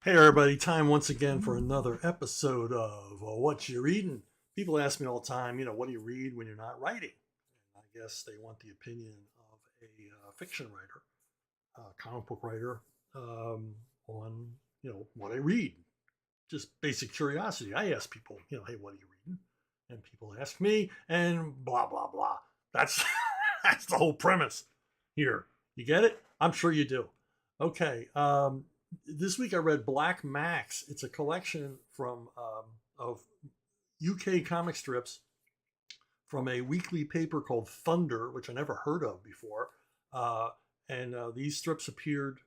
Hey everybody, time once again for another episode of What You Reading. People ask me all the time, what do you read when you're not writing? And I guess they want the opinion of a fiction writer, comic book writer, on, what I read. Just basic curiosity. I ask people, hey, what are you reading? And people ask me, and blah, blah, blah. That's, that's the whole premise here. You get it? I'm sure you do. Okay. This week I read Black Max. It's a collection of UK comic strips from a weekly paper called Thunder, which I never heard of before. And these strips appeared,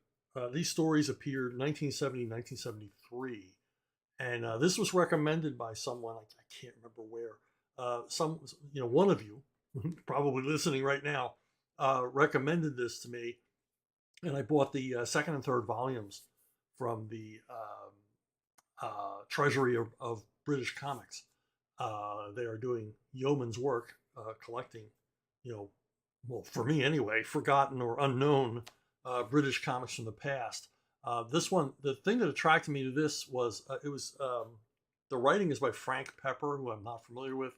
these stories appeared 1970, 1973. And this was recommended by someone, I can't remember where. One of you, probably listening right now, recommended this to me. And I bought the second and third volumes from the Treasury of British Comics. They are doing yeoman's work collecting, well, for me anyway, forgotten or unknown British comics from the past. This one, the thing that attracted me to this was the writing is by Frank Pepper, who I'm not familiar with,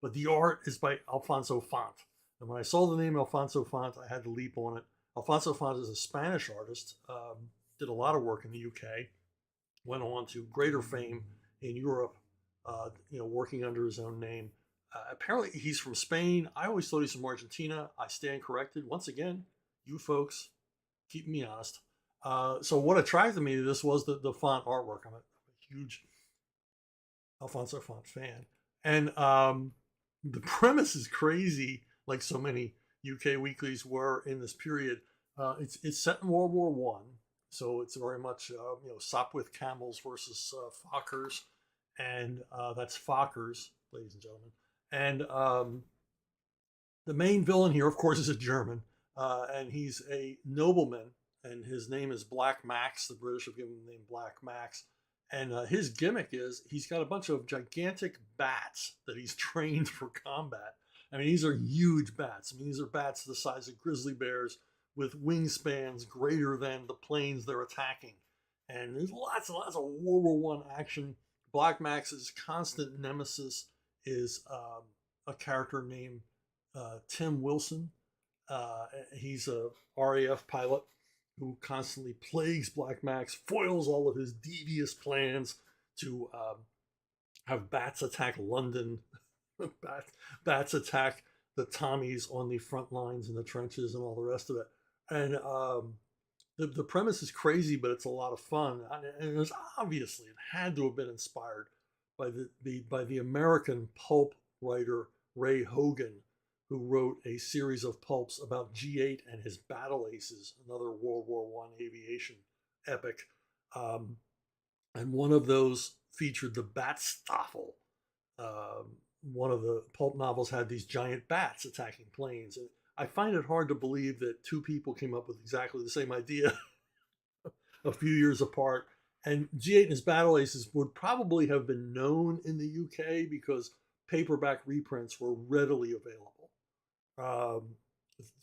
but the art is by Alfonso Font. And when I saw the name Alfonso Font, I had to leap on it. Alfonso Font is a Spanish artist, did a lot of work in the UK, went on to greater fame in Europe, working under his own name. Apparently he's from Spain. I always thought he's from Argentina. I stand corrected. Once again, you folks keep me honest. So what attracted me to this was the font artwork. I'm a huge Alfonso Font fan. And the premise is crazy, like so many UK weeklies were in this period. It's set in World War One, so it's very much Sopwith camels versus Fokkers, and that's Fokkers, ladies and gentlemen. And the main villain here, of course, is a German, and he's a nobleman, and his name is Black Max. The British have given him the name Black Max, and his gimmick is he's got a bunch of gigantic bats that he's trained for combat. I mean, these are huge bats. I mean, these are bats the size of grizzly bears with wingspans greater than the planes they're attacking. And there's lots and lots of World War One action. Black Max's constant nemesis is a character named Tim Wilson. He's a RAF pilot who constantly plagues Black Max, foils all of his devious plans to have bats attack London. Bats attack the Tommies on the front lines in the trenches and all the rest of it. And the premise is crazy, but it's a lot of fun. And it was obviously, it had to have been inspired by the American pulp writer Ray Hogan, who wrote a series of pulps about G8 and his battle aces, another World War One aviation epic. And one of those featured the Batstaffel. One of the pulp novels had these giant bats attacking planes. And I find it hard to believe that two people came up with exactly the same idea a few years apart. And G8 and his battle aces would probably have been known in the UK because paperback reprints were readily available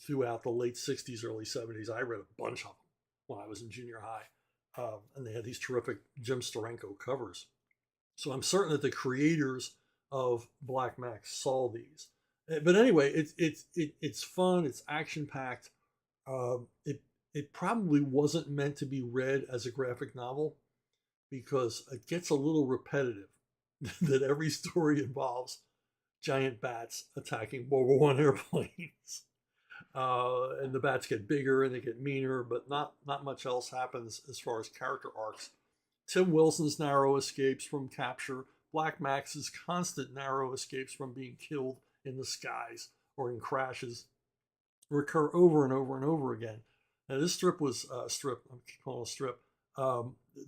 throughout the late 60s, early 70s. I read a bunch of them when I was in junior high. And they had these terrific Jim Steranko covers. So I'm certain that the creators of Black Max saw these. But anyway, it's fun. It's action packed. It probably wasn't meant to be read as a graphic novel because it gets a little repetitive. That every story involves giant bats attacking World War One airplanes, and the bats get bigger and they get meaner, but not much else happens as far as character arcs. Tim Wilson's narrow escapes from capture. Black Max's constant narrow escapes from being killed in the skies or in crashes recur over and over and over again. Now, this strip was a strip. I'm calling it a strip.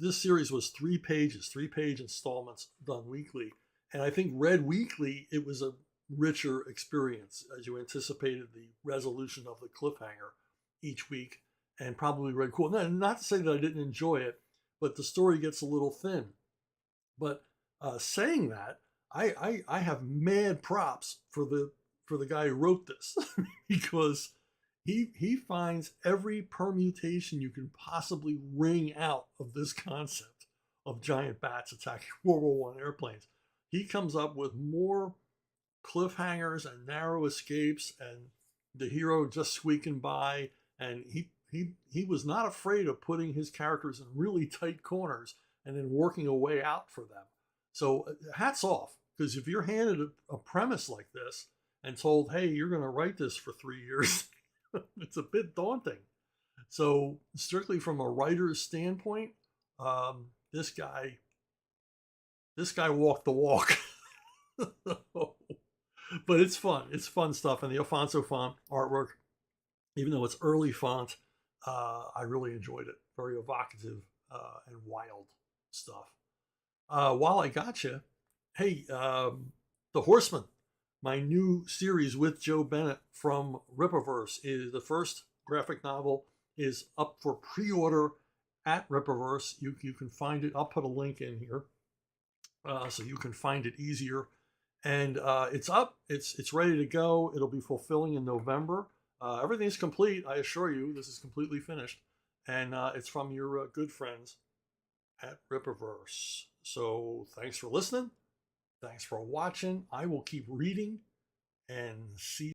This series was 3 pages, 3-page installments done weekly. And I think read weekly, it was a richer experience as you anticipated the resolution of the cliffhanger each week and probably read cool. Not to say that I didn't enjoy it, but the story gets a little thin. But saying that, I have mad props for the guy who wrote this because he finds every permutation you can possibly wring out of this concept. of giant bats attacking World War I airplanes. He comes up with more cliffhangers and narrow escapes, and the hero just squeaking by. And he was not afraid of putting his characters in really tight corners and then working a way out for them. So hats off, because if you're handed a premise like this and told, hey, you're going to write this for 3 years, it's a bit daunting. So strictly from a writer's standpoint, this guy walked the walk. But it's fun. It's fun stuff. And the Alfonso font artwork, even though it's early font, I really enjoyed it. Very evocative and wild stuff. While I got you, hey, The Horseman, my new series with Joe Bennett from Rippaverse, is the first graphic novel, is up for pre-order at Rippaverse. You can find it. I'll put a link in here so you can find it easier. And it's up. It's ready to go. It'll be fulfilling in November. Everything's complete. I assure you, this is completely finished. And it's from your good friends at Rippaverse. So thanks for listening. Thanks for watching. I will keep reading and see